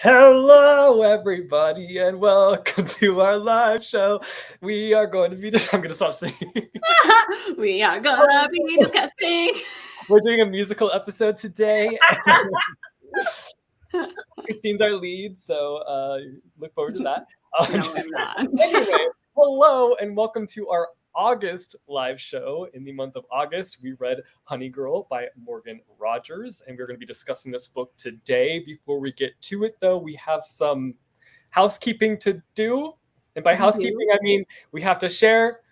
Hello, everybody, and welcome to our live show. We are going to be I'm going to stop singing. We are gonna be discussing. We're doing a musical episode today. Christine's our lead, so look forward to that. No, I'm not. Anyway, hello, and welcome to our August live show. In the month of August, we read Honey Girl by Morgan Rogers, and we're going to be discussing this book today. Before we get to it, though, we have some housekeeping to do. And by housekeeping, I mean we have to share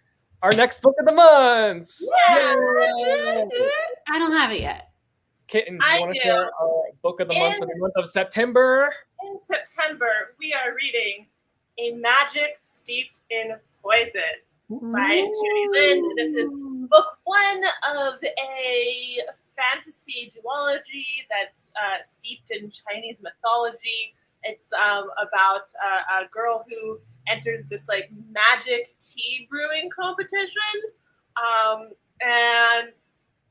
our next book of the month. Yay! I don't have it yet. Kitten, do you want to share our book of the month for the month of September? In September, we are reading A Magic Steeped in Poison by Judy I. This is book one of a fantasy duology that's steeped in Chinese mythology. It's about a girl who enters this like magic tea brewing competition. And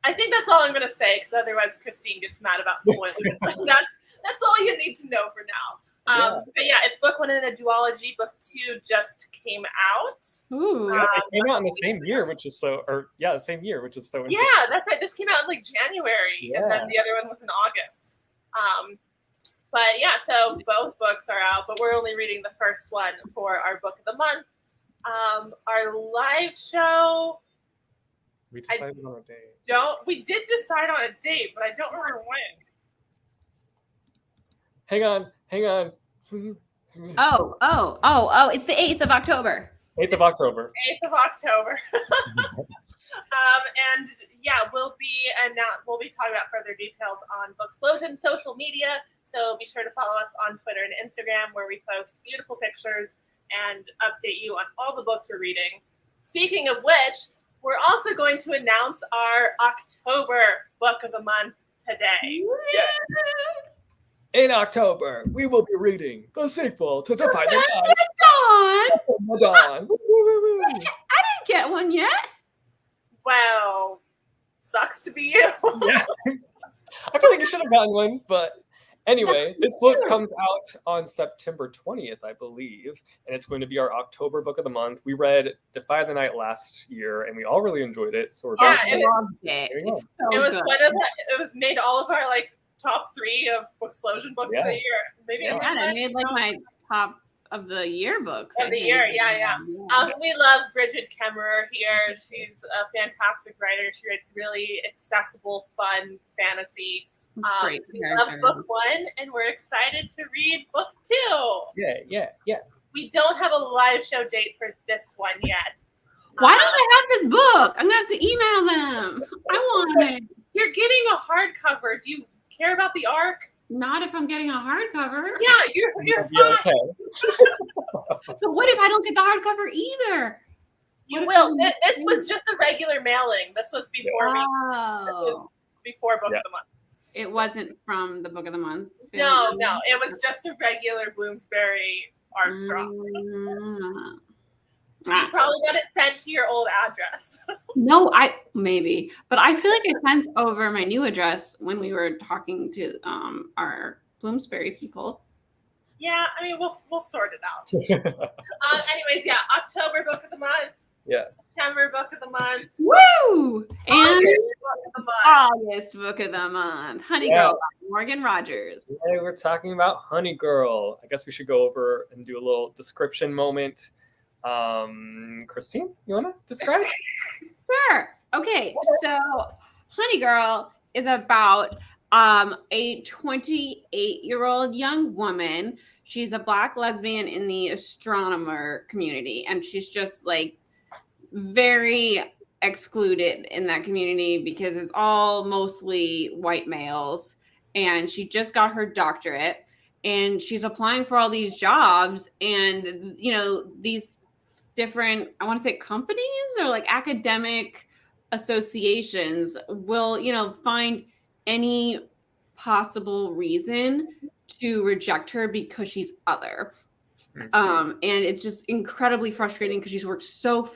I think that's all I'm going to say, because otherwise Christine gets mad about spoilers. That's all you need to know for now. But yeah, it's book one in a duology. Book two just came out. Ooh. It came out in the same year, which is so interesting. Yeah, that's right. This came out in like January, and then the other one was in August. But yeah, so both books are out, but we're only reading the first one for our book of the month. Our live show. We decided on a date. We did decide on a date, but I don't remember when. Hang on. Oh, it's the 8th of October. 8th of October. 8th of October. And yeah, we'll be talking about further details on Booksplosion social media. So be sure to follow us on Twitter and Instagram, where we post beautiful pictures and update you on all the books we're reading. Speaking of which, we're also going to announce our October book of the month today. Yeah. In October, we will be reading the sequel to Defy the Odds. Dawn. I didn't get one yet. Well, sucks to be you. Yeah. I feel like you should have gotten one, but anyway, this book comes out on September 20th, I believe, and it's going to be our October book of the month. We read Defy the Night last year, and we all really enjoyed it. So we're loved it. It's so it was good. It was made all of our like top 3 of Booksplosion books of the year. Maybe it made like my top of the year books. Of the year, yeah. We love BRIGID Kemmerer here. She's a fantastic writer. She writes really accessible, fun fantasy. Great we love book 1, and we're excited to read book 2. Yeah. We don't have a live show date for this one yet. Why don't I have this book? I'm gonna have to email them. I want it. You're getting a hardcover. Do you care about the arc? Not if I'm getting a hardcover. Yeah, you're fine. Okay. So what if I don't get the hardcover either? You will. This was just a regular mailing. This was before before book of the month. It wasn't from the book of the month. No, it was just a regular Bloomsbury art drop. You probably got it sent to your old address. No, maybe, but I feel like I sent over my new address when we were talking to our Bloomsbury people. Yeah, I mean we'll sort it out. Anyways, yeah, October book of the month. Yes. September book of the month. Woo! And August book of the month. Honey Girl by Morgan Rogers. Today we're talking about Honey Girl. I guess we should go over and do a little description moment. Christine, you want to describe it? Sure. Okay, so Honey Girl is about a 28-year-old young woman. She's a Black lesbian in the astronomer community, and she's just like very excluded in that community because it's all mostly white males. And she just got her doctorate, and she's applying for all these jobs, and these different, I want to say companies or like academic associations will, find any possible reason to reject her because she's other. And it's just incredibly frustrating because she's worked so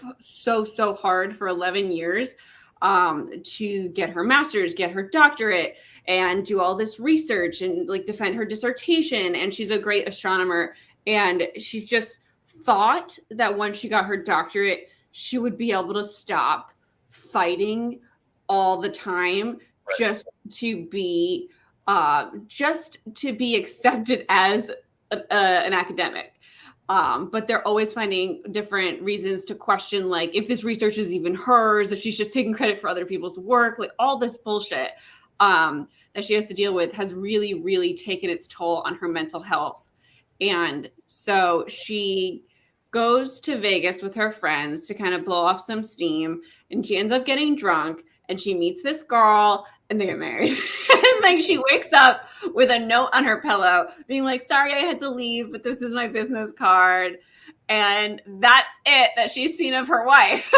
hard for 11 years to get her master's, get her doctorate, and do all this research and like defend her dissertation. And she's a great astronomer. And she's just thought that once she got her doctorate, she would be able to stop fighting all the time just to be accepted as an academic. But they're always finding different reasons to question, like, if this research is even hers, if she's just taking credit for other people's work, like all this bullshit that she has to deal with has really, really taken its toll on her mental health. And so she goes to Vegas with her friends to kind of blow off some steam, and she ends up getting drunk, and she meets this girl, and they get married. And like she wakes up with a note on her pillow being like, sorry I had to leave, but this is my business card. And that's it that she's seen of her wife.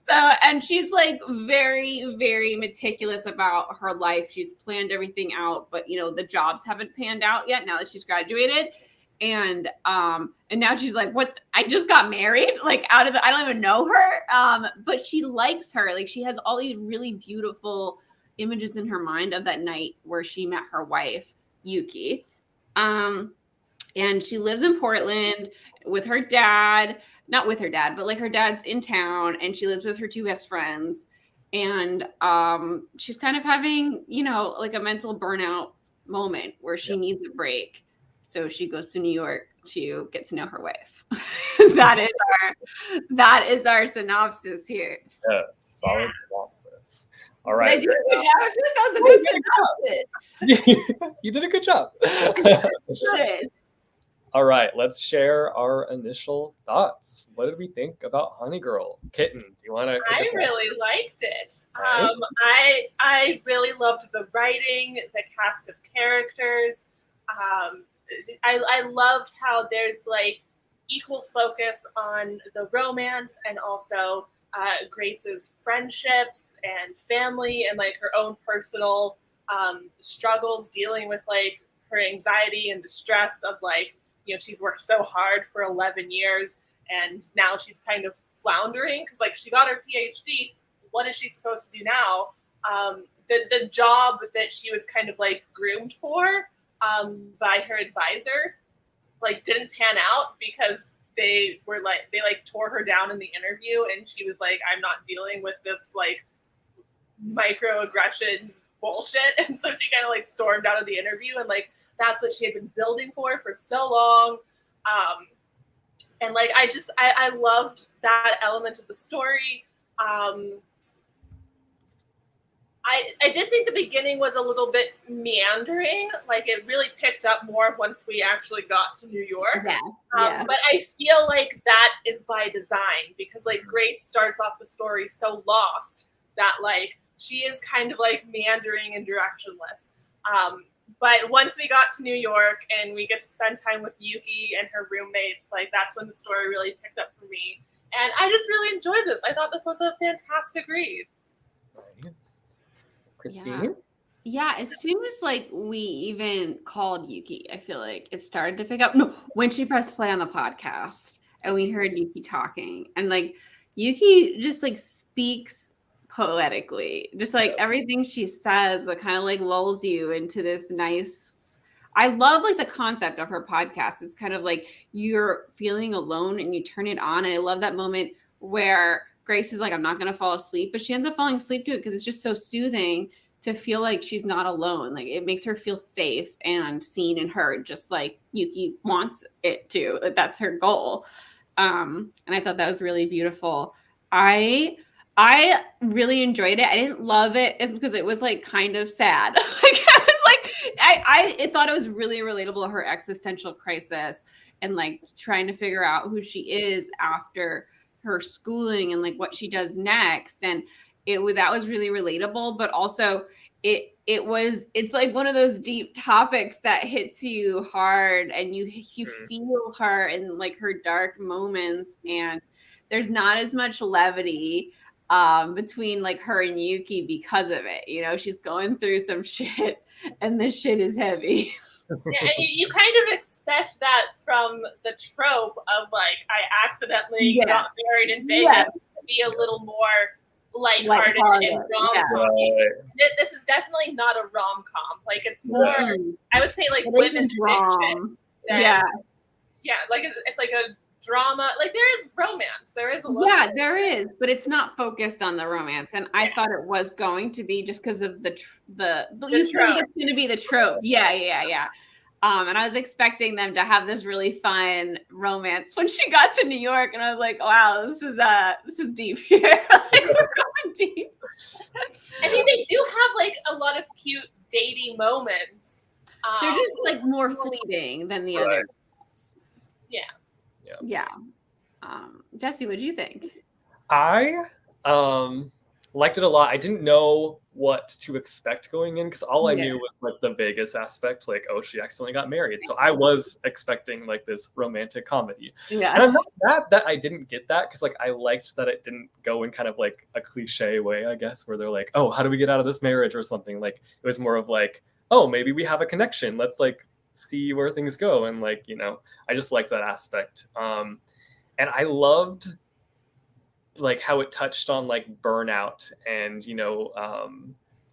And she's like very, very meticulous about her life. She's planned everything out, but the jobs haven't panned out yet now that she's graduated. And now she's like, what? I just got married, like I don't even know her. But she likes her. Like she has all these really beautiful images in her mind of that night where she met her wife, Yuki. And she lives in Portland with her dad, not with her dad, but like her dad's in town, and she lives with her two best friends. And she's kind of having, like a mental burnout moment where she needs a break. So she goes to New York to get to know her wife. that is our synopsis here. Yeah, solid synopsis. All right. I did a good job. I feel like that was a good synopsis. You did a good job. Good. All right, let's share our initial thoughts. What did we think about Honey Girl? Kitten, do you want to? I really liked it. Nice. I really loved the writing, the cast of characters. I loved how there's like equal focus on the romance and also Grace's friendships and family and like her own personal struggles dealing with like her anxiety and the stress of like, she's worked so hard for 11 years and now she's kind of floundering because like she got her PhD. What is she supposed to do now? The job that she was kind of like groomed for by her advisor like didn't pan out because they tore her down in the interview, and she was like, I'm not dealing with this like microaggression bullshit. And so she kind of like stormed out of the interview, and like that's what she had been building for so long. And like I loved that element of the story. I did think the beginning was a little bit meandering. Like it really picked up more once we actually got to New York. Yeah. But I feel like that is by design because like Grace starts off the story so lost that like she is kind of like meandering and directionless. But once we got to New York and we get to spend time with Yuki and her roommates, like that's when the story really picked up for me. And I just really enjoyed this. I thought this was a fantastic read. Nice. Christine? Yeah, as soon as like we even called Yuki, I feel like it started to pick up. No, when she pressed play on the podcast and we heard Yuki talking, and like Yuki just like speaks poetically, just like everything she says, it kind of like lulls you into this nice. I love like the concept of her podcast. It's kind of like you're feeling alone and you turn it on, and I love that moment where Grace is like, I'm not going to fall asleep, but she ends up falling asleep to it because it's just so soothing to feel like she's not alone. Like it makes her feel safe and seen and heard, just like Yuki wants it to. That's her goal. And I thought that was really beautiful. I really enjoyed it. I didn't love it because it was like kind of sad. Like I was like, I thought it was really relatable to her existential crisis and like trying to figure out who she is after her schooling and like what she does next. And that was really relatable, but also it's like one of those deep topics that hits you hard, and you feel her in like her dark moments, and there's not as much levity between like her and Yuki because of it. She's going through some shit, and this shit is heavy. Yeah, and you kind of expect that from the trope of like I accidentally got married in Vegas to be a little more lighthearted and rom-com. Right. This is definitely not a rom-com. Like, it's more, I would say, like, It is women's a fiction. Yeah. Yeah, like, it's like a drama. Like, there is romance. There is a love story. There is, but it's not focused on the romance. And I thought it was going to be, just because of you think it's going to be the trope. Yeah. And I was expecting them to have this really fun romance when she got to New York, and I was like, wow, this is deep here. Like, we're going deep. I think they do have like a lot of cute dating moments. They're just like more fleeting than the other ones. Yeah. Jesse, what do you think? I liked it a lot. I didn't know what to expect going in, because all I knew was like the Vegas aspect, like, oh, she accidentally got married. So I was expecting like this romantic comedy. Yeah. And I'm not mad that I didn't get that, because like I liked that it didn't go in kind of like a cliche way, I guess, where they're like, oh, how do we get out of this marriage or something. Like, it was more of like, oh, maybe we have a connection. Let's like see where things go. And like, you know, I just liked that aspect. And I loved like how it touched on like burnout and, you know,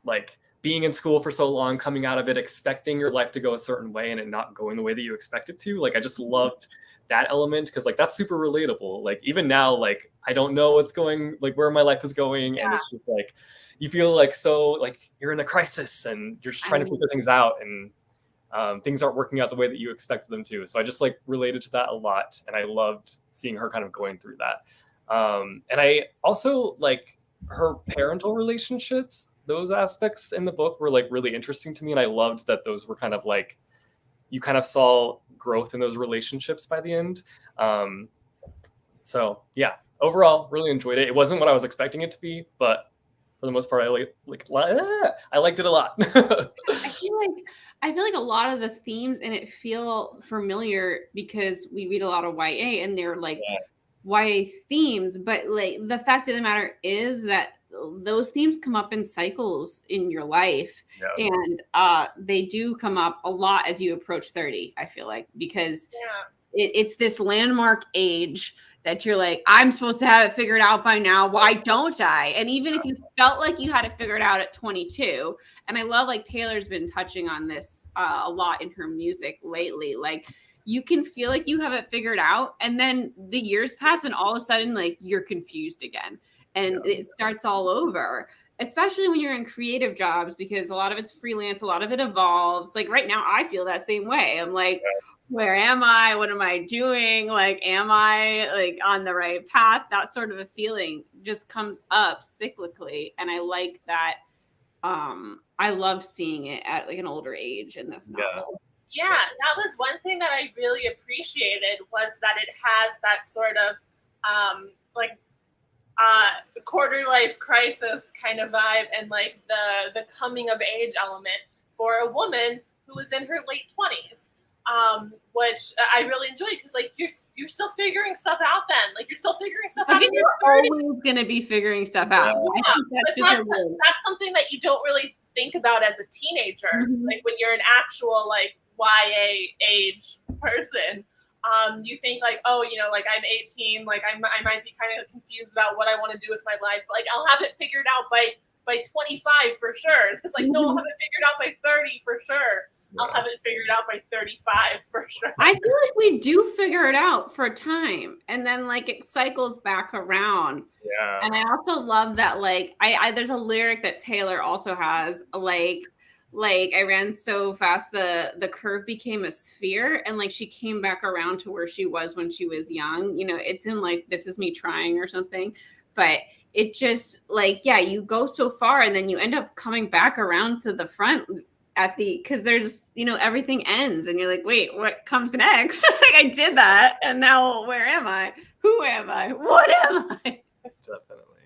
like being in school for so long, coming out of it, expecting your life to go a certain way and it not going the way that you expect it to. Like, I just loved that element, because like that's super relatable. Like, even now, like, I don't know what's going, like where my life is going. And it's just like, you feel like, so like you're in a crisis and you're just trying to figure things out, and things aren't working out the way that you expected them to. So I just like related to that a lot. And I loved seeing her kind of going through that. And I also like her parental relationships. Those aspects in the book were like really interesting to me. And I loved that those were kind of like, you kind of saw growth in those relationships by the end. So yeah, overall, really enjoyed it. It wasn't what I was expecting it to be, but for the most part, I liked it a lot. I feel like a lot of the themes in it feel familiar, because we read a lot of YA and they're like YA themes, but like the fact of the matter is that those themes come up in cycles in your life, and they do come up a lot as you approach 30, I feel like, because it's this landmark age that you're like, I'm supposed to have it figured out by now. Why don't I? And even if you felt like you had it figured out at 22, and I love like Taylor's been touching on this a lot in her music lately, like you can feel like you have it figured out, and then the years pass and all of a sudden like you're confused again, and it starts all over, especially when you're in creative jobs, because a lot of it's freelance, a lot of it evolves. Like right now I feel that same way. I'm like, where am I? What am I doing? Like, am I like on the right path? That sort of a feeling just comes up cyclically. And I like that. I love seeing it at like an older age in this novel. Yeah, that was one thing that I really appreciated, was that it has that sort of quarter life crisis kind of vibe, and like the coming of age element for a woman who is in her late 20s. Which I really enjoyed, because like you're still figuring stuff out then. Like, you're still figuring stuff out. You're always going to be figuring stuff out. That's something that you don't really think about as a teenager. Like when you're an actual like YA age person, you think like, oh, you know, like I'm 18, like I might be kind of confused about what I want to do with my life, but like I'll have it figured out by 25 for sure. It's like, no, I'll have it figured out by 30 for sure. I'll have it figured out by 35 for sure. I feel like we do figure it out for a time, and then like it cycles back around. Yeah. And I also love that like I there's a lyric that Taylor also has, like I ran so fast the curve became a sphere, and like she came back around to where she was when she was young. You know, it's in like This Is Me Trying or something, but it just like, yeah, you go so far and then you end up coming back around to the front because there's, you know, everything ends and you're like, wait, what comes next? Like, I did that, and now where am I? Who am I? What am I? Definitely.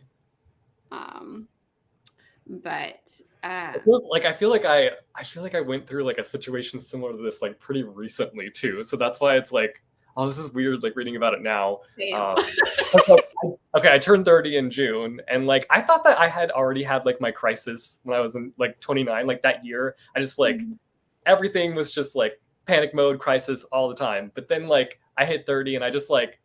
But it feels like I feel like I went through like a situation similar to this like pretty recently too. So that's why it's like, oh, this is weird, like reading about it now. Okay, I turned 30 in June, and like I thought that I had already had like my crisis when I was in like 29, like that year. I just like everything was just like panic mode, crisis all the time. But then like I hit 30 and I just like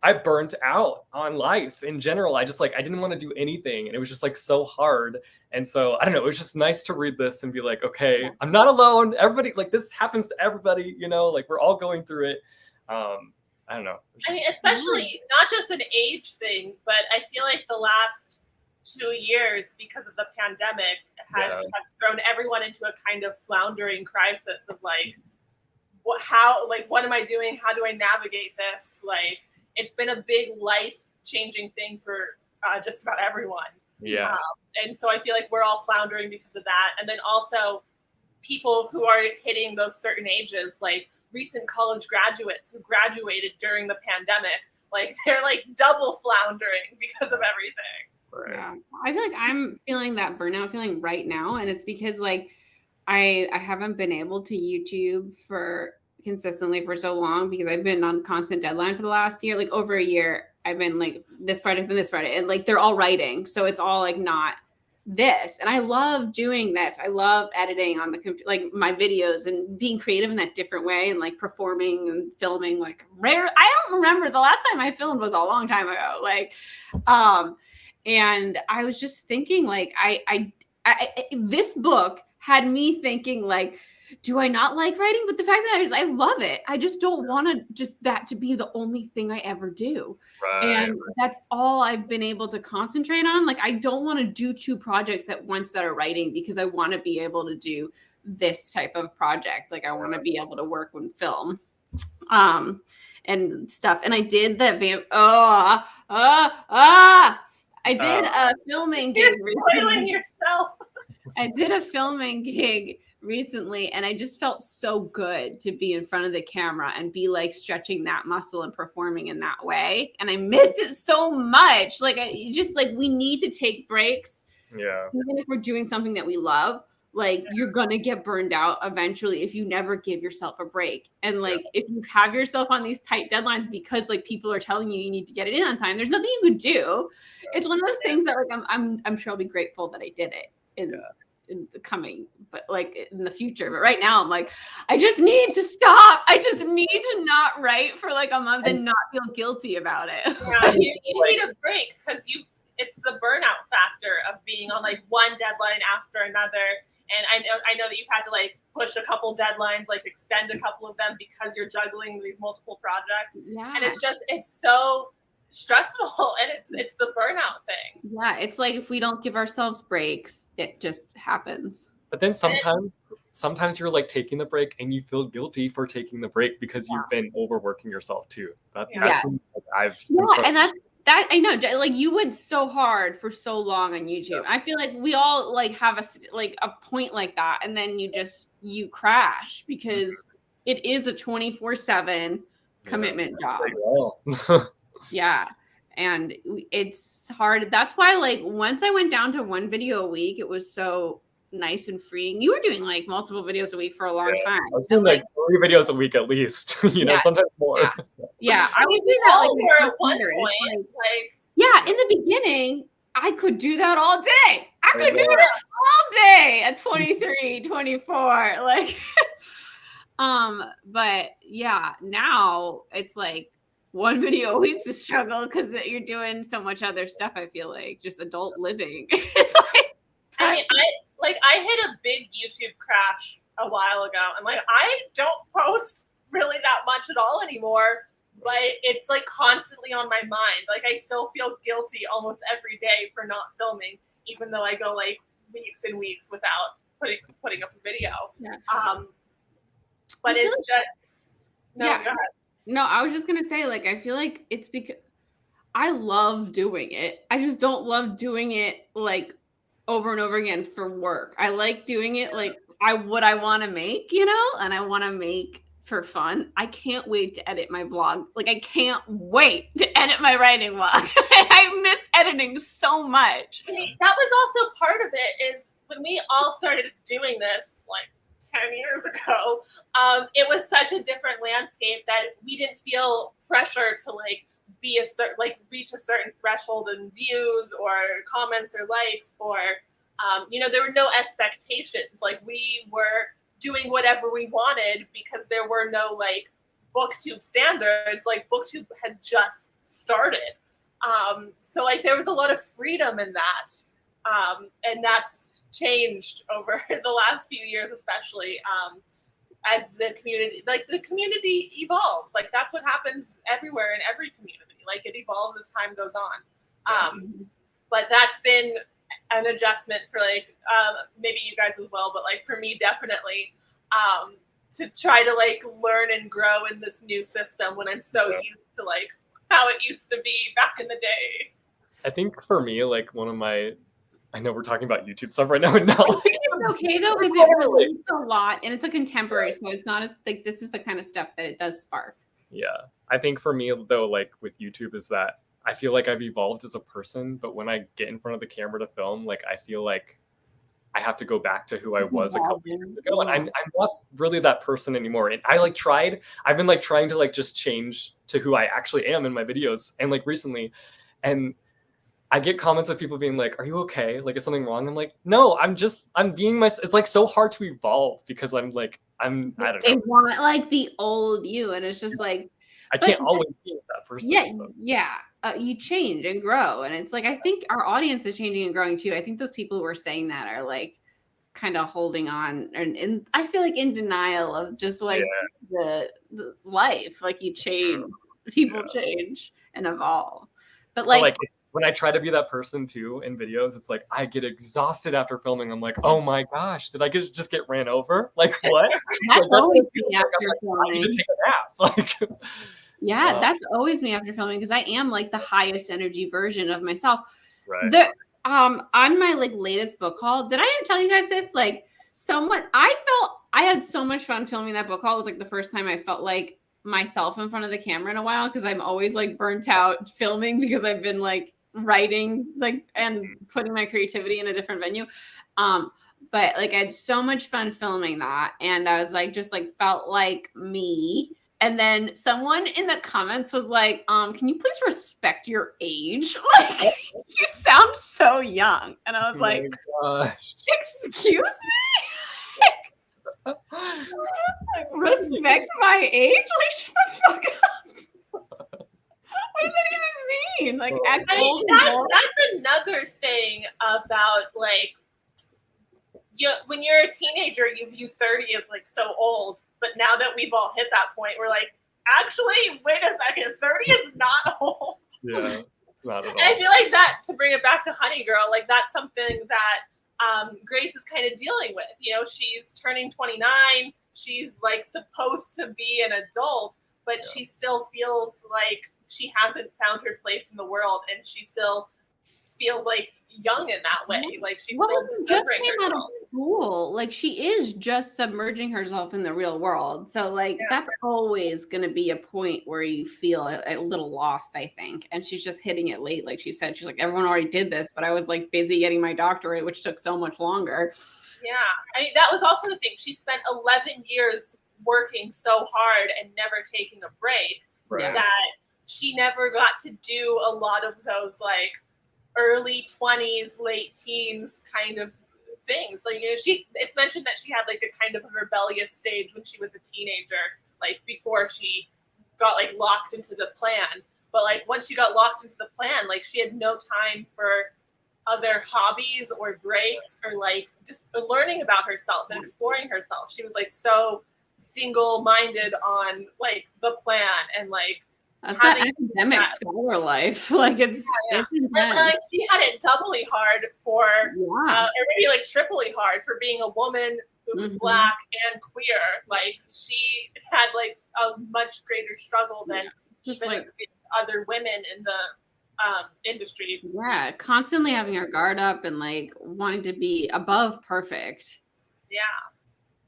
I burnt out on life in general. I didn't want to do anything, and it was just like so hard. And so I don't know, it was just nice to read this and be like, okay, I'm not alone. Everybody, like, this happens to everybody, you know, like, we're all going through it. I don't know. I mean, especially not just an age thing, but I feel like the last 2 years, because of the pandemic, has thrown everyone into a kind of floundering crisis of like, what am I doing? How do I navigate this? Like, it's been a big life-changing thing for just about everyone. Yeah. And so I feel like we're all floundering because of that. And then also people who are hitting those certain ages, like recent college graduates who graduated during the pandemic, like they're like double floundering because of everything. Right. Yeah. I feel like I'm feeling that burnout feeling right now. And it's because like I haven't been able to YouTube consistently for so long because I've been on constant deadline for the last year, like over a year. I've been like this project and this project, and like they're all writing. So it's all like not this. And I love doing this. I love editing on the computer, like my videos, and being creative in that different way, and like performing and filming. Like rare. I don't remember the last time I filmed was a long time ago. Like, and I was just thinking, like, I this book had me thinking, like, do I not like writing? But the fact that I love it. I just don't want to just that to be the only thing I ever do. And that's all I've been able to concentrate on. Like, I don't want to do 2 projects at once that are writing, because I want to be able to do this type of project. Like, I want to be able to work on film and stuff. And I did the I did a filming gig. You're spoiling yourself. I did a filming gig recently, and I just felt so good to be in front of the camera and be like stretching that muscle and performing in that way. And I missed it so much. Like, we need to take breaks. Yeah. Even if we're doing something that we love, like, you're gonna get burned out eventually if you never give yourself a break. And like, if you have yourself on these tight deadlines because like people are telling you need to get it in on time, there's nothing you could do. It's one of those things that like I'm sure I'll be grateful that I did it in the coming, but like in the future. But right now I'm like, I just need to stop. I just need to not write for like a month and not feel guilty about it. Yeah, you need a break, because it's the burnout factor of being on like one deadline after another. And I know that you've had to like push a couple deadlines, like extend a couple of them because you're juggling these multiple projects. Yeah. And it's so stressful, and it's the burnout thing. Yeah, it's like if we don't give ourselves breaks, it just happens. But then sometimes you're like taking the break and you feel guilty for taking the break because you've been overworking yourself too. That's something I've and that I know, like, you went so hard for so long on YouTube. I feel like we all like have a point like that, and then you crash because it is a 24/7 commitment job. Yeah. And it's hard. That's why, like, once I went down to 1 video a week, it was so nice and freeing. You were doing like multiple videos a week for a long time. I was doing like 3 videos a week at least, you know, sometimes more. Yeah. I would do that like at one point. Yeah, in the beginning, I could do that all day. I could do this all day at 23, 24. Like, but yeah, now it's like 1 video a week's a struggle because you're doing so much other stuff. I feel like just adult living. It's like, I hit a big YouTube crash a while ago, and like I don't post really that much at all anymore, but it's like constantly on my mind. Like, I still feel guilty almost every day for not filming, even though I go like weeks and weeks without putting up a video. Yeah. But it's just go ahead. No, I was just gonna say, like, I feel like it's because I love doing it. I just don't love doing it like over and over again for work. I like doing it like what I want to make, you know, and I want to make for fun. I can't wait to edit my vlog. Like, I can't wait to edit my writing vlog. I miss editing so much. I mean, that was also part of it, is when we all started doing this, like 10 years ago, it was such a different landscape that we didn't feel pressure to like reach a certain threshold in views or comments or likes, or there were no expectations. Like, we were doing whatever we wanted because there were no like BookTube standards. Like, BookTube had just started. So like there was a lot of freedom in that. And that's changed over the last few years, especially as the community evolves. Like that's what happens everywhere in every community. Like it evolves as time goes on. But that's been an adjustment for like maybe you guys as well, but like for me definitely to try to like learn and grow in this new system when I'm so used to like how it used to be back in the day. I think for me, like one of my, I know we're talking about YouTube stuff right now, and now I think it's okay though because it relates a lot, and it's a contemporary, so it's not as like this is the kind of stuff that it does spark. Yeah, I think for me though, like with YouTube, is that I feel like I've evolved as a person, but when I get in front of the camera to film, like I feel like I have to go back to who I was a couple years ago, and I'm not really that person anymore. And I like I've been like trying to like just change to who I actually am in my videos, and like recently, and I get comments of people being like, "Are you okay? Like, is something wrong?" I'm like, "No, I'm being myself." It's like so hard to evolve because I don't know. They want like the old you, and it's just like I can't always be that person. Yeah, so. You change and grow, and it's like I think our audience is changing and growing too. I think those people who are saying that are like kind of holding on, and I feel like in denial of just like the life. Like you change, people change and evolve. But like when I try to be that person too in videos, it's like I get exhausted after filming. I'm like, oh my gosh, did I just get ran over? Like what? That's like, always me after filming. I need to take a nap. Like, yeah, that's always me after filming because I am like the highest energy version of myself. Right. On my like latest book haul, did I even tell you guys this? Like, I had so much fun filming that book haul. It was like the first time I felt like myself in front of the camera in a while because I'm always like burnt out filming because I've been like writing like and putting my creativity in a different venue. But like I had so much fun filming that, and I was like just like felt like me. And then someone in the comments was like, can you please respect your age? Like you sound so young. And I was like, excuse me? Respect my age? Like, shut the fuck up. What does that even mean? Like, that's another thing about like when you're a teenager, you view 30 as like so old. But now that we've all hit that point, we're like, actually, wait a second, 30 is not old. Yeah, not at all. And I feel like that, to bring it back to Honey Girl, like that's something that Grace is kind of dealing with. You know, she's turning 29. She's like supposed to be an adult, but she still feels like she hasn't found her place in the world, and she still feels like young in that way. Like she's still discovering herself. Out of school. Like she is just submerging herself in the real world. So like that's always going to be a point where you feel a little lost, I think. And she's just hitting it late. Like she said, she's like, everyone already did this, but I was like busy getting my doctorate, which took so much longer. Yeah. I mean, that was also the thing. She spent 11 years working so hard and never taking a break that she never got to do a lot of those like early 20s, late teens kind of things. Like, you know, it's mentioned that she had like a kind of a rebellious stage when she was a teenager, like before she got like locked into the plan. But like once she got locked into the plan, like she had no time for other hobbies or breaks or like just learning about herself and exploring herself. She was like so single-minded on like the plan and like that's that academic scholar life. Like it's and, like, she had it doubly hard for or maybe like triply hard for being a woman who was Black and queer. Like she had like a much greater struggle than just even like other women in the industry. Yeah, constantly having her guard up and like wanting to be above perfect. Yeah.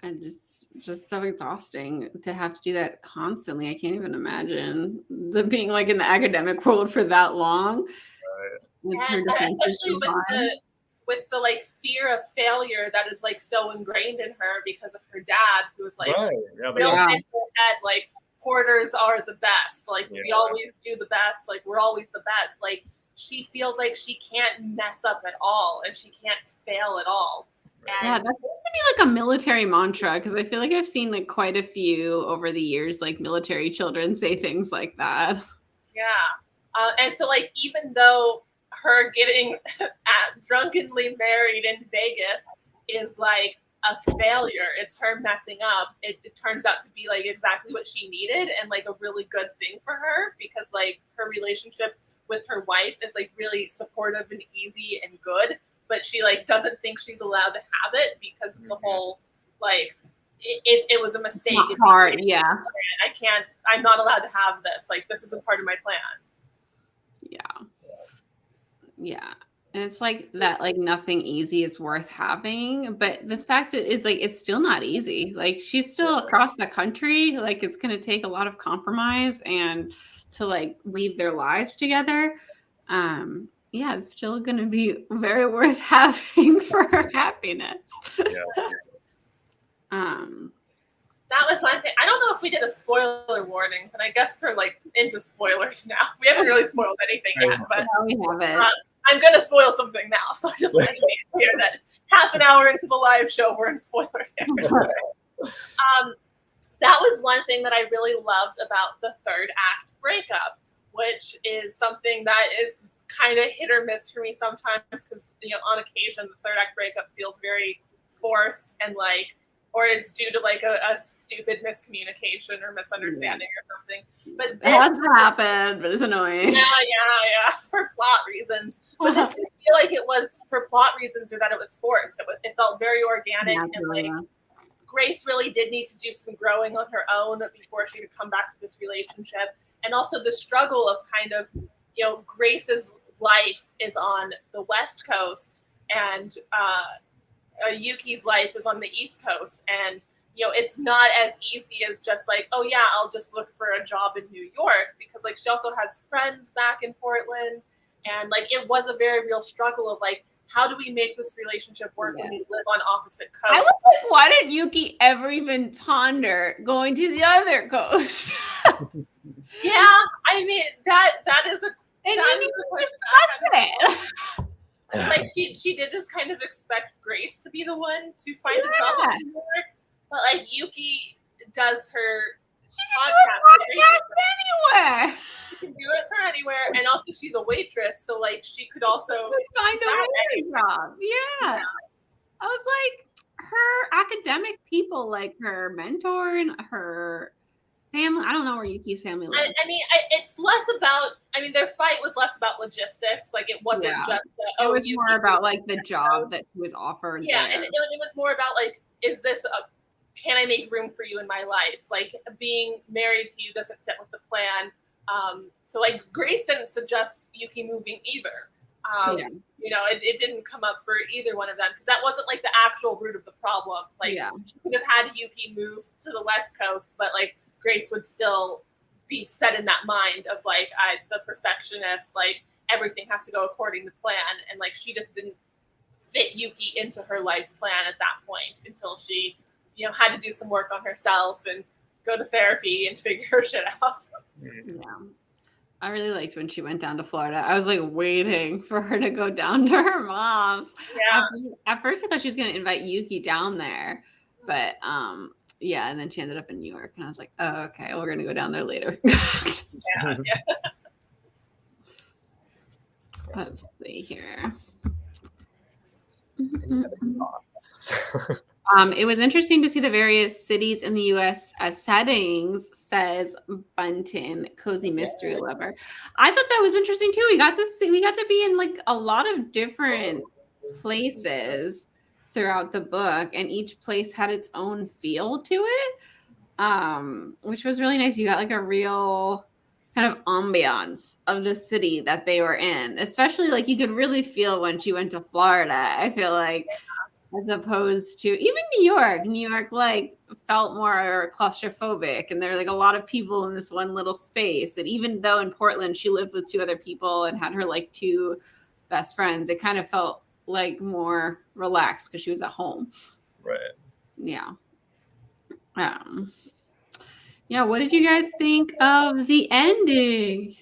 And it's just so exhausting to have to do that constantly. I can't even imagine being like in the academic world for that long. Right. And especially with the like fear of failure that is like so ingrained in her because of her dad, who was like real into her head, like porters are the best. Like we always do the best. Like we're always the best. Like she feels like she can't mess up at all and she can't fail at all. Yeah, that seems to be like a military mantra because I feel like I've seen like quite a few over the years, like military children say things like that. Yeah. And so like even though her getting drunkenly married in Vegas is like a failure, it's her messing up, it turns out to be like exactly what she needed and like a really good thing for her, because like her relationship with her wife is like really supportive and easy and good, but she like doesn't think she's allowed to have it because of the whole like it was a mistake. It's hard, yeah. I'm not allowed to have this. Like this isn't part of my plan. Yeah. And it's like that, like nothing easy is worth having. But the fact is like it's still not easy. Like she's still across the country. Like it's gonna take a lot of compromise and to like weave their lives together. Yeah, it's still gonna be very worth having for her happiness. That was my thing. I don't know if we did a spoiler warning, but I guess we're like into spoilers now. We haven't really spoiled anything yet, but No, we haven't. I'm going to spoil something now. So I just wanted to be clear that half an hour into the live show, we're in spoiler territory. That was one thing that I really loved about the third act breakup, which is something that is kind of hit or miss for me sometimes because, you know, on occasion, the third act breakup feels very forced and like, or it's due to like a stupid miscommunication or misunderstanding or something. But this has happened, but it's annoying. Yeah, for plot reasons. But this didn't feel like it was for plot reasons or that it was forced. It felt very organic, and like Grace really did need to do some growing on her own before she could come back to this relationship. And also the struggle of kind of, you know, Grace's life is on the West Coast and Yuki's life is on the East Coast, and you know it's not as easy as just like, oh yeah, I'll just look for a job in New York, because like she also has friends back in Portland, and like it was a very real struggle of like, how do we make this relationship work when we live on opposite coasts? I was like, why didn't Yuki ever even ponder going to the other coast? Yeah, I mean that is a question. Like she did just kind of expect Grace to be the one to find a job in New York, but like Yuki does her anywhere. She can do it for anywhere, and also she's a waitress, so like she could also find a waitress job. Yeah, I was like, her academic people, like her mentor and her family. I don't know where Yuki's family lives. I mean, it's less about. I mean, their fight was less about logistics. Like it wasn't just. It was more about like the job that she was offered. Yeah, and it was more about like, is this can I make room for you in my life? Like being married to you doesn't fit with the plan. So like Grace didn't suggest Yuki moving either. You know, it didn't come up for either one of them because that wasn't like the actual root of the problem. Like she could have had Yuki move to the West Coast, but like Grace would still be set in that mind of like the perfectionist, like everything has to go according to plan, and like she just didn't fit Yuki into her life plan at that point until she, you know, had to do some work on herself and go to therapy and figure her shit out. Yeah. I really liked when she went down to Florida. I was like waiting for her to go down to her mom's. Yeah. At first I thought she was going to invite Yuki down there, but yeah, and then she ended up in New York, and I was like, oh, okay, we're going to go down there later. Yeah. Let's see here. It was interesting to see the various cities in the U.S. as settings, says Bunton, cozy mystery lover. I thought that was interesting too. We got to be in like a lot of different places throughout the book, and each place had its own feel to it, which was really nice. You got like a real kind of ambiance of the city that they were in, especially like you could really feel when she went to Florida. I feel like, as opposed to even New York like felt more claustrophobic, and there were like a lot of people in this one little space. And even though in Portland she lived with two other people and had her like two best friends, it kind of felt like more relaxed because she was at home. Right. Yeah. Yeah, what did you guys think of the ending?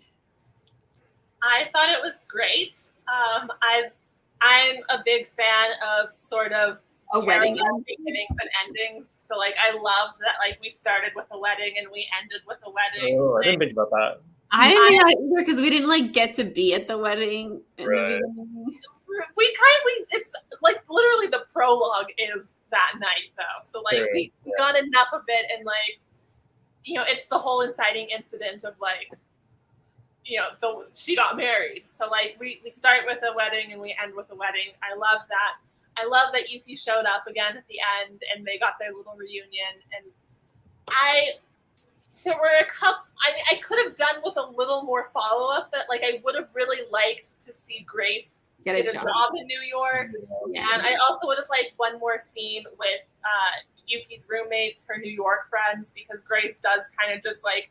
I thought it was great. I'm a big fan of sort of a wedding beginnings and endings. So like I loved that like we started with a wedding and we ended with a wedding. Oh, I didn't think about that. I didn't think that either because we didn't like get to be at the wedding. Right. It's like literally the prologue is that night though. So like we got enough of it, and like, you know, it's the whole inciting incident of like, you know, she got married. So like we start with a wedding and we end with a wedding. I love that. I love that Yuki showed up again at the end and they got their little reunion. And there were a couple, I could have done with a little more follow-up, that like I would have really liked to see Grace get a job in New York. Yeah. And I also would have liked one more scene with Yuki's roommates, her New York friends, because Grace does kind of just like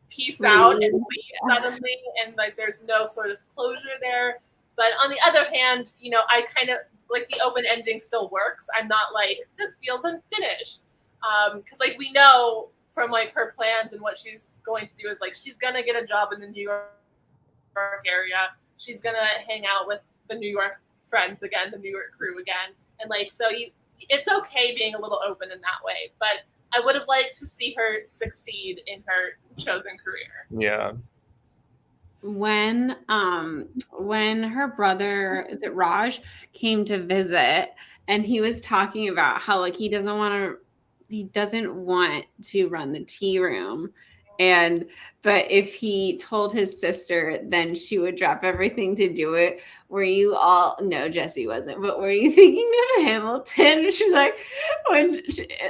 peace out and leave suddenly, and like there's no sort of closure there. But on the other hand, you know, I kind of like the open ending still works. I'm not like, this feels unfinished, because like we know from like her plans and what she's going to do is like she's gonna get a job in the New York area. She's gonna hang out with the New York friends again, the New York crew again, and like so it's okay being a little open in that way. But I would have liked to see her succeed in her chosen career. Yeah. When her brother, is it Raj, came to visit, and he was talking about how like he doesn't want to run the tea room, but if he told his sister, then she would drop everything to do it. Were you all, no, Jessie wasn't, but were you thinking of Hamilton? She's like,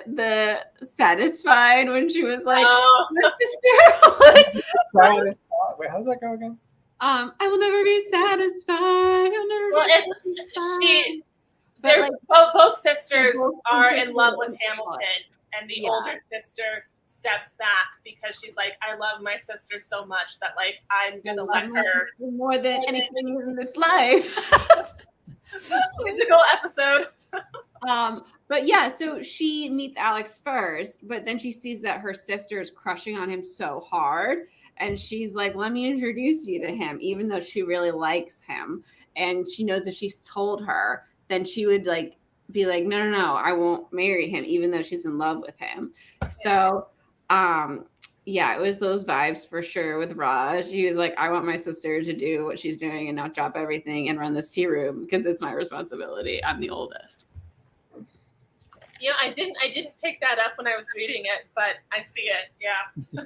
the Satisfied, when she was like, my sister. Wait, how does that go again? I will never be satisfied. I'll never be satisfied. Both sisters are in love with Hamilton, and the older sister steps back because she's like, I love my sister so much that like I'm gonna let her more than anything in this life. Musical episode. But yeah, so she meets Alex first, but then she sees that her sister is crushing on him so hard, and she's like, let me introduce you to him, even though she really likes him, and she knows if she's told her, then she would like be like, no, I won't marry him, even though she's in love with him. So yeah, it was those vibes for sure with Raj. He was like, I want my sister to do what she's doing and not drop everything and run this tea room because it's my responsibility. I'm the oldest. Yeah, I didn't pick that up when I was reading it, but I see it. Yeah.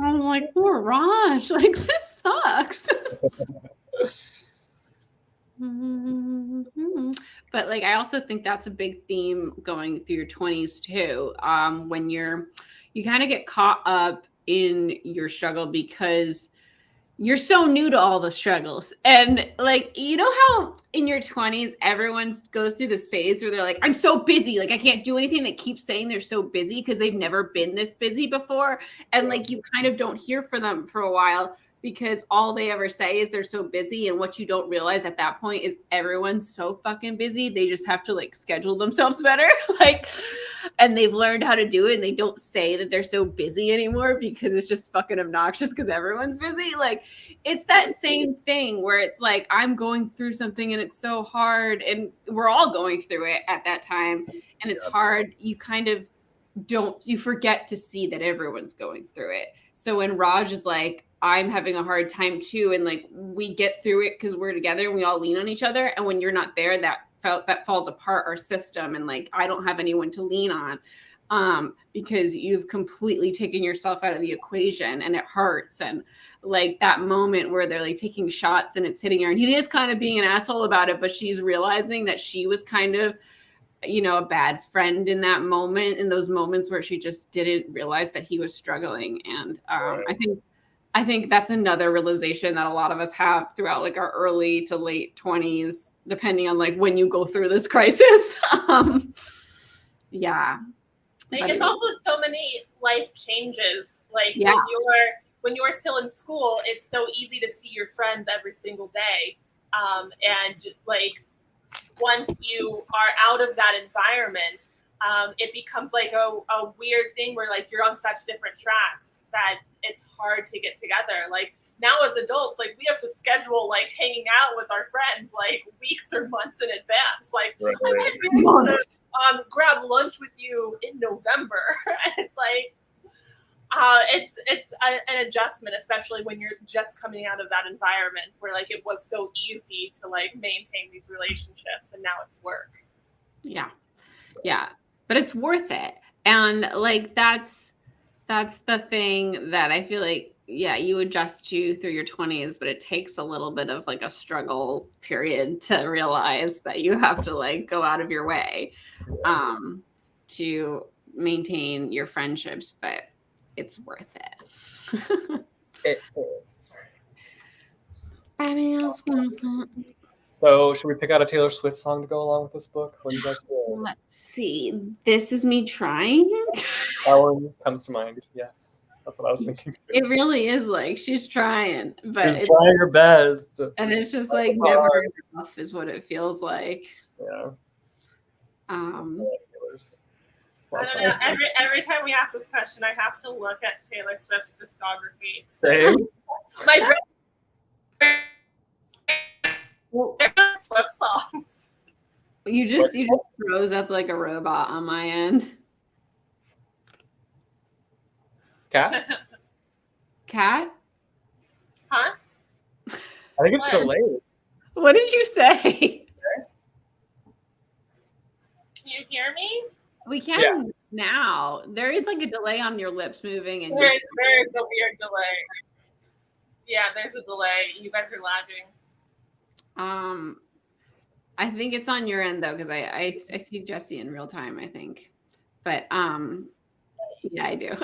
I was like, poor Raj, like this sucks. But like I also think that's a big theme going through your 20s too, when you kind of get caught up in your struggle because you're so new to all the struggles. And like, you know how in your 20s everyone goes through this phase where they're like, I'm so busy, like I can't do anything. They keep saying they're so busy because they've never been this busy before, and like you kind of don't hear from them for a while because all they ever say is they're so busy. And what you don't realize at that point is everyone's so fucking busy. They just have to like schedule themselves better. Like, and they've learned how to do it, and they don't say that they're so busy anymore because it's just fucking obnoxious because everyone's busy. Like, it's that same thing where it's like, I'm going through something and it's so hard, and we're all going through it at that time. And it's hard. You kind of you forget to see that everyone's going through it. So when Raj is like, I'm having a hard time too, and like we get through it because we're together and we all lean on each other. And when you're not there, that falls apart our system, and like I don't have anyone to lean on because you've completely taken yourself out of the equation, and it hurts. And like that moment where they're like taking shots and it's hitting her, and he is kind of being an asshole about it, but she's realizing that she was kind of, you know, a bad friend in that moment, in those moments where she just didn't realize that he was struggling. And I think that's another realization that a lot of us have throughout like our early to late 20s, depending on like when you go through this crisis. Yeah. It's also so many life changes. Like when you're still in school, it's so easy to see your friends every single day. And like once you are out of that environment, it becomes like a weird thing where like you're on such different tracks that it's hard to get together. Like now as adults, like we have to schedule like hanging out with our friends like weeks or months in advance. Like I might be able to grab lunch with you in November. And it's like, it's an adjustment, especially when you're just coming out of that environment where like it was so easy to like maintain these relationships, and now it's work. Yeah, but it's worth it, and like that's the thing that I feel like, yeah, you adjust to through your 20s, but it takes a little bit of like a struggle period to realize that you have to like go out of your way to maintain your friendships, but it's worth it. It is. So should we pick out a Taylor Swift song to go along with this book? What do you guys think? Let's see. This Is Me Trying. That one comes to mind. Yes, that's what I was thinking too. It really is like she's trying, but She's trying her best. And it's just like never enough is what it feels like. Yeah. I don't know. Every time we ask this question, I have to look at Taylor Swift's discography. Same. My they're not Swift songs. You just froze up like a robot on my end. Cat? Cat? Huh? I think it's delayed. What did you say? Can you hear me? We can now. There is like a delay on your lips moving, and there's a weird delay. Yeah, there's a delay. You guys are lagging. I think it's on your end though, because I see Jesse in real time, I think. But yeah, I do.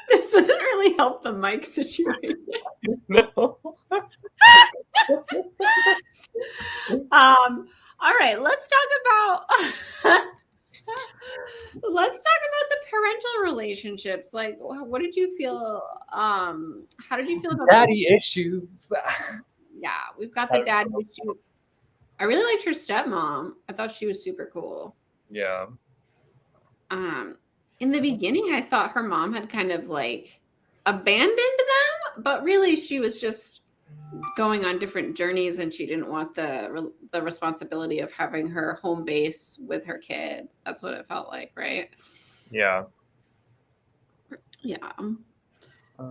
This doesn't really help the mic situation. No. All right, let's talk about the parental relationships. Like, what did you feel? How did you feel about daddy issues? Yeah, we've got the daddy issues. I really liked her stepmom. I thought she was super cool. Yeah. In the beginning, I thought her mom had kind of like abandoned them, but really she was just going on different journeys, and she didn't want the responsibility of having her home base with her kid. That's what it felt like, right? Yeah. Yeah. I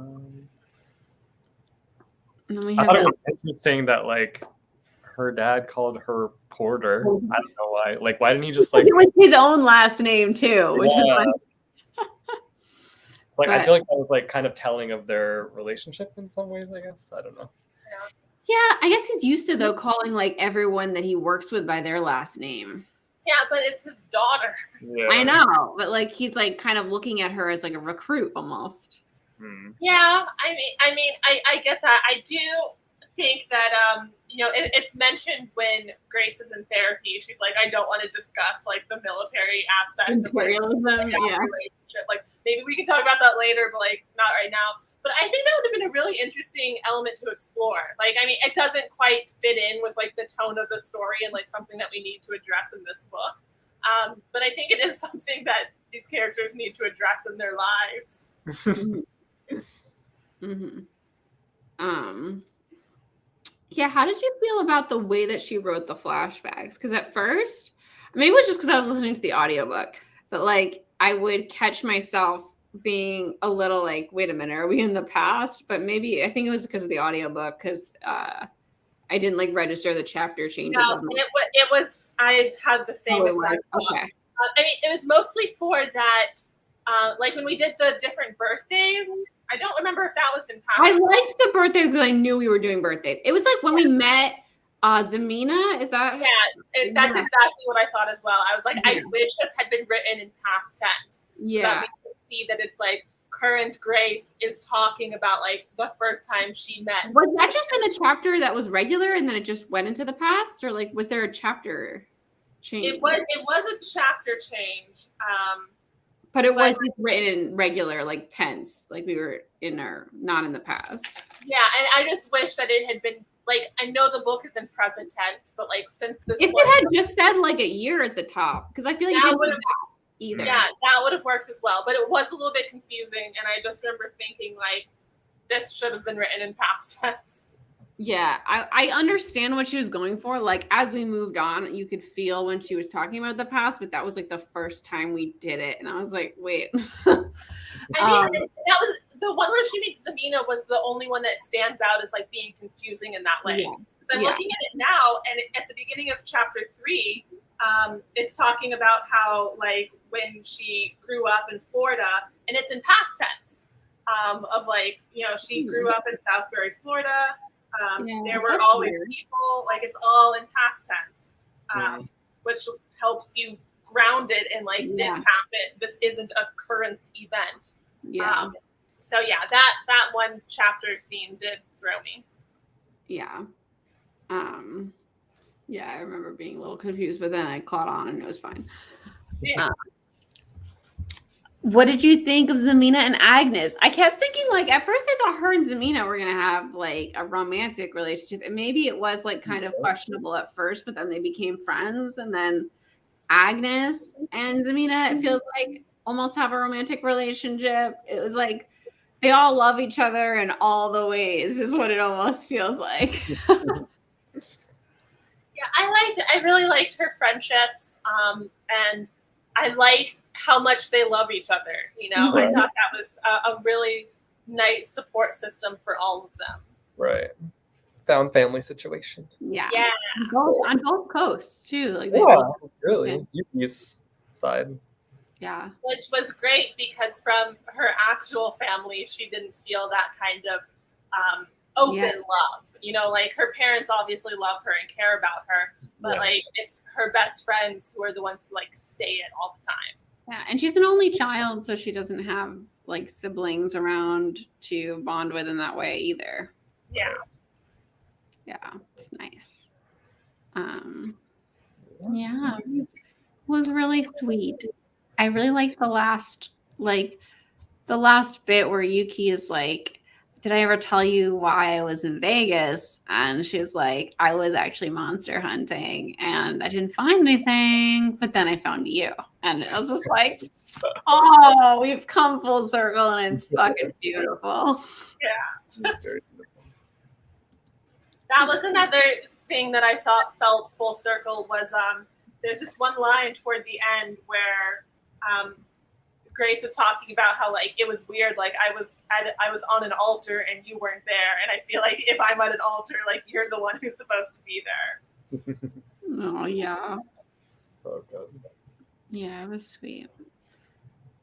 thought it was interesting that like her dad called her Porter. I don't know why. Like, why didn't he just like? It was his own last name too, which was like I feel like that was like kind of telling of their relationship in some ways. I guess I don't know. Yeah, I guess he's used to though calling like everyone that he works with by their last name. Yeah, but it's his daughter. Yeah. I know, but like he's like kind of looking at her as like a recruit almost. Yeah, I mean, I get that. I do think that it's mentioned when Grace is in therapy. She's like, I don't want to discuss like the military aspect imperialism, of like, relationship. Like maybe we can talk about that later, but like not right now. But I think that would have been a really interesting element to explore. Like, I mean, it doesn't quite fit in with like the tone of the story and like something that we need to address in this book. But I think it is something that these characters need to address in their lives. Yeah, how did you feel about the way that she wrote the flashbacks? Because at first, maybe it was just because I was listening to the audiobook, but like I would catch myself being a little like, wait a minute, are we in the past? But maybe I think it was because of the audiobook, because I didn't like register the chapter changes. No, it was. I had the same exact thought. Okay. I mean, it was mostly for that. Like when we did the different birthdays, I don't remember if that was in past. I liked the birthdays because I knew we were doing birthdays. It was like when we met Zamina. Is that? Yeah, that's exactly what I thought as well. I was like, I wish this had been written in past tense. So that we could see that it's like current Grace is talking about like the first time she met. Was that just in a chapter that was regular and then it just went into the past, or like was there a chapter change? It was a chapter change. But it was written in regular, like tense, like we were not in the past. Yeah, and I just wish that it had been like, I know the book is in present tense, but like since this, if it had just said like a year at the top, because I feel like it didn't do that either. Yeah, that would have worked as well, but it was a little bit confusing, and I just remember thinking like, this should have been written in past tense. Yeah, I understand what she was going for. Like, as we moved on, you could feel when she was talking about the past, but that was like the first time we did it. And I was like, wait. I mean, that was the one where she meets Zamina was the only one that stands out as like being confusing in that way. Because I'm looking at it now, and at the beginning of chapter 3, it's talking about how like when she grew up in Florida, and it's in past tense, of like, you know, she grew up in Southbury, Florida. There were always people, like it's all in past tense, which helps you ground it in like this happened. This isn't a current event. Yeah. So yeah, that one chapter scene did throw me. Yeah. Yeah, I remember being a little confused, but then I caught on and it was fine. Yeah. What did you think of Zamina and Agnes? I kept thinking, like, at first I thought her and Zamina were going to have, like, a romantic relationship. And maybe it was, like, kind of questionable at first, but then they became friends. And then Agnes and Zamina, it feels like, almost have a romantic relationship. It was like they all love each other in all the ways is what it almost feels like. Yeah, I really liked her friendships. And I like how much they love each other. You know, I thought that was a really nice support system for all of them. Right. Found family situation. Yeah. Yeah. On both coasts too. Like really. Yuki's side. Yeah. Which was great because from her actual family, she didn't feel that kind of open love. You know, like her parents obviously love her and care about her, but like it's her best friends who are the ones who like say it all the time. Yeah, and she's an only child, so she doesn't have like siblings around to bond with in that way either. Yeah. Yeah, it's nice. Yeah, it was really sweet. I really liked the last bit where Yuki is like, did I ever tell you why I was in Vegas? And she's like, I was actually monster hunting and I didn't find anything, but then I found you. And it was just like, oh, we've come full circle and it's fucking beautiful. Yeah. That was another thing that I thought felt full circle was there's this one line toward the end where Grace is talking about how like it was weird, like I was on an altar and you weren't there, and I feel like if I'm at an altar, like you're the one who's supposed to be there. Oh yeah. So good. Yeah, it was sweet.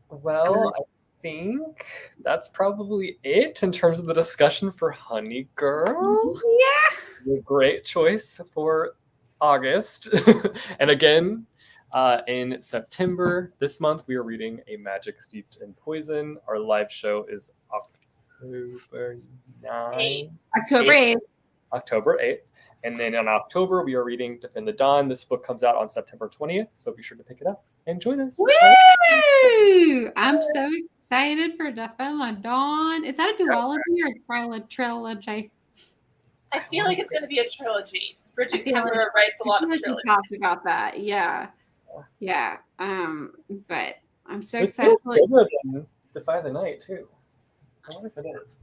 Well, I think that's probably it in terms of the discussion for Honey Girl. Yeah. A great choice for August. And again, in September, this month, we are reading A Magic Steeped in Poison. Our live show is October 9th. October 8th. October 8th. And then in October, we are reading Defend the Dawn. This book comes out on September 20th, so be sure to pick it up and join us. Woo! I'm so excited for Defend the Dawn. Is that a duology or a trilogy? I feel like it's going to be a trilogy. BRIGID KEMMERER writes a lot of trilogies. Talks about that, yeah. But I'm so excited to Defy the Night too. I wonder if it is.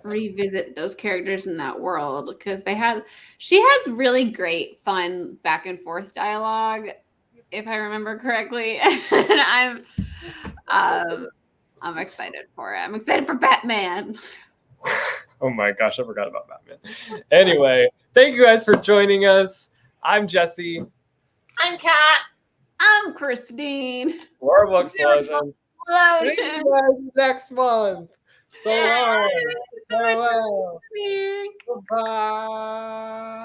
Revisit those characters in that world because she has really great fun back and forth dialogue, if I remember correctly. And I'm excited for it. I'm excited for Batman. Oh my gosh, I forgot about Batman. Anyway, thank you guys for joining us. I'm Jesse. I'm Kat. I'm Christine. War Books Legends. See you guys next month. So long. Farewell. Goodbye.